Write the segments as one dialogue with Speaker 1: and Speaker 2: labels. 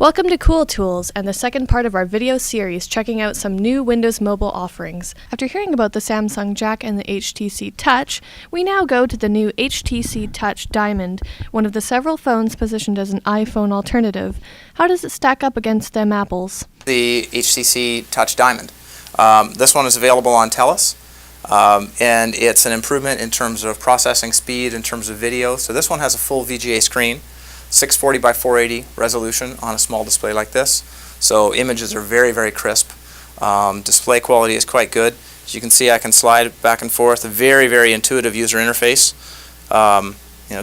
Speaker 1: Welcome to Cool Tools and the second part of our video series checking out some new Windows Mobile offerings. After hearing about the Samsung Jack and the HTC Touch, we now go to the new HTC Touch Diamond, one of the several phones positioned as an iPhone alternative. How does it stack up against them apples?
Speaker 2: The HTC Touch Diamond. This one is available on TELUS, and it's an improvement in terms of processing speed, in terms of video. So this one has a full VGA screen, 640 by 480 resolution on a small display like this. So images are very, very crisp. Display quality is quite good. As you can see, I can slide back and forth. A very, very intuitive user interface.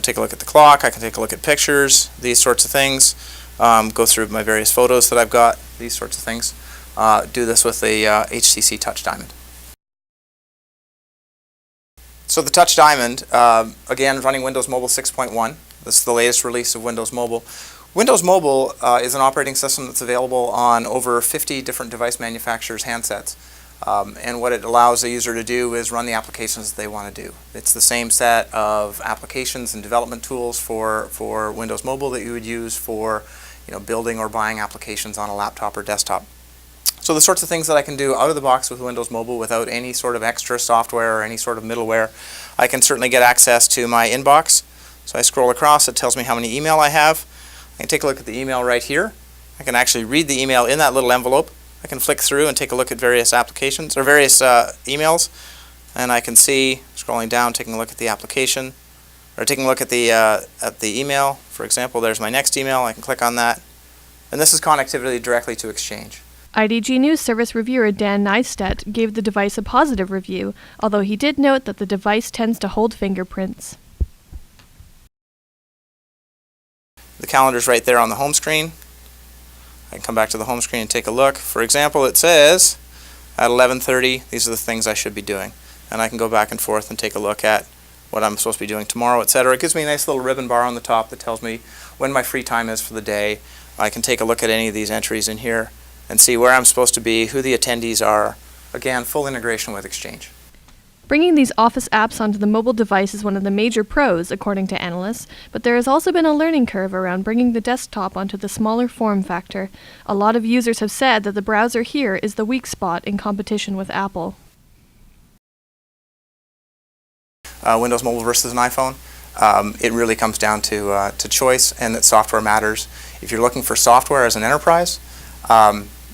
Speaker 2: Take a look at the clock. I can take a look at pictures, these sorts of things. Go through my various photos that I've got, these sorts of things. Do this with the HTC Touch Diamond. So the Touch Diamond, again, running Windows Mobile 6.1. This is the latest release of Windows Mobile. Windows Mobile is an operating system that's available on over 50 different device manufacturers' handsets. And what it allows a user to do is run the applications that they want to do. It's the same set of applications and development tools for Windows Mobile that you would use for building or buying applications on a laptop or desktop. So the sorts of things that I can do out of the box with Windows Mobile without any sort of extra software or any sort of middleware, I can certainly get access to my inbox. So I scroll across, it tells me how many email I have. I can take a look at the email right here. I can actually read the email in that little envelope. I can flick through and take a look at various applications or various emails, and I can see, scrolling down, taking a look at the application, or taking a look at the email. For example, there's my next email. I can click on that, and this is connectivity directly to Exchange.
Speaker 1: IDG News Service reviewer Dan Neistat gave the device a positive review, although he did note that the device tends to hold fingerprints.
Speaker 2: The calendar's right there on the home screen. I can come back to the home screen and take a look. For example, it says at 11:30, these are the things I should be doing. And I can go back and forth and take a look at what I'm supposed to be doing tomorrow, etc. It gives me a nice little ribbon bar on the top that tells me when my free time is for the day. I can take a look at any of these entries in here and see where I'm supposed to be, who the attendees are. Again, full integration with Exchange.
Speaker 1: Bringing these Office apps onto the mobile device is one of the major pros, according to analysts, but there has also been a learning curve around bringing the desktop onto the smaller form factor. A lot of users have said that the browser here is the weak spot in competition with Apple.
Speaker 2: Windows Mobile versus an iPhone, it really comes down to choice, and that software matters. If you're looking for software as an enterprise,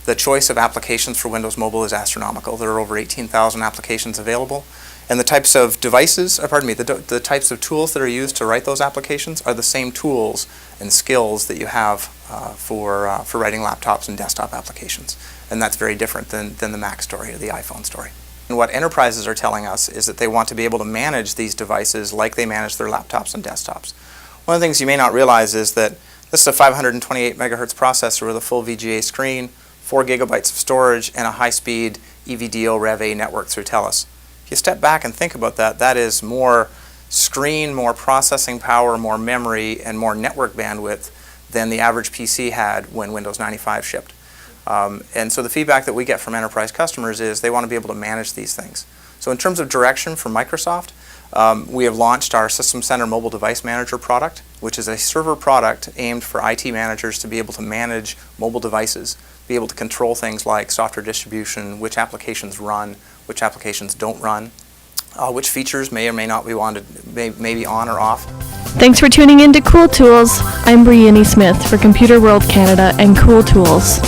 Speaker 2: the choice of applications for Windows Mobile is astronomical. There are over 18,000 applications available, and the types of devices, the types of tools that are used to write those applications are the same tools and skills that you have for writing laptops and desktop applications, and that's very different than the Mac story or the iPhone story. And what enterprises are telling us is that they want to be able to manage these devices like they manage their laptops and desktops. One of the things you may not realize is that this is a 528 megahertz processor with a full VGA screen, 4 gigabytes of storage, and a high-speed EVDO Rev-A network through TELUS. If you step back and think about that, that is more screen, more processing power, more memory, and more network bandwidth than the average PC had when Windows 95 shipped. And so the feedback that we get from enterprise customers is they want to be able to manage these things. So in terms of direction from Microsoft, we have launched our System Center Mobile Device Manager product, which is a server product aimed for IT managers to be able to manage mobile devices, be able to control things like software distribution, which applications run, which applications don't run, which features may or may not be wanted, may be on or off.
Speaker 1: Thanks for tuning in to Cool Tools. I'm Brianne Smith for Computer World Canada and Cool Tools.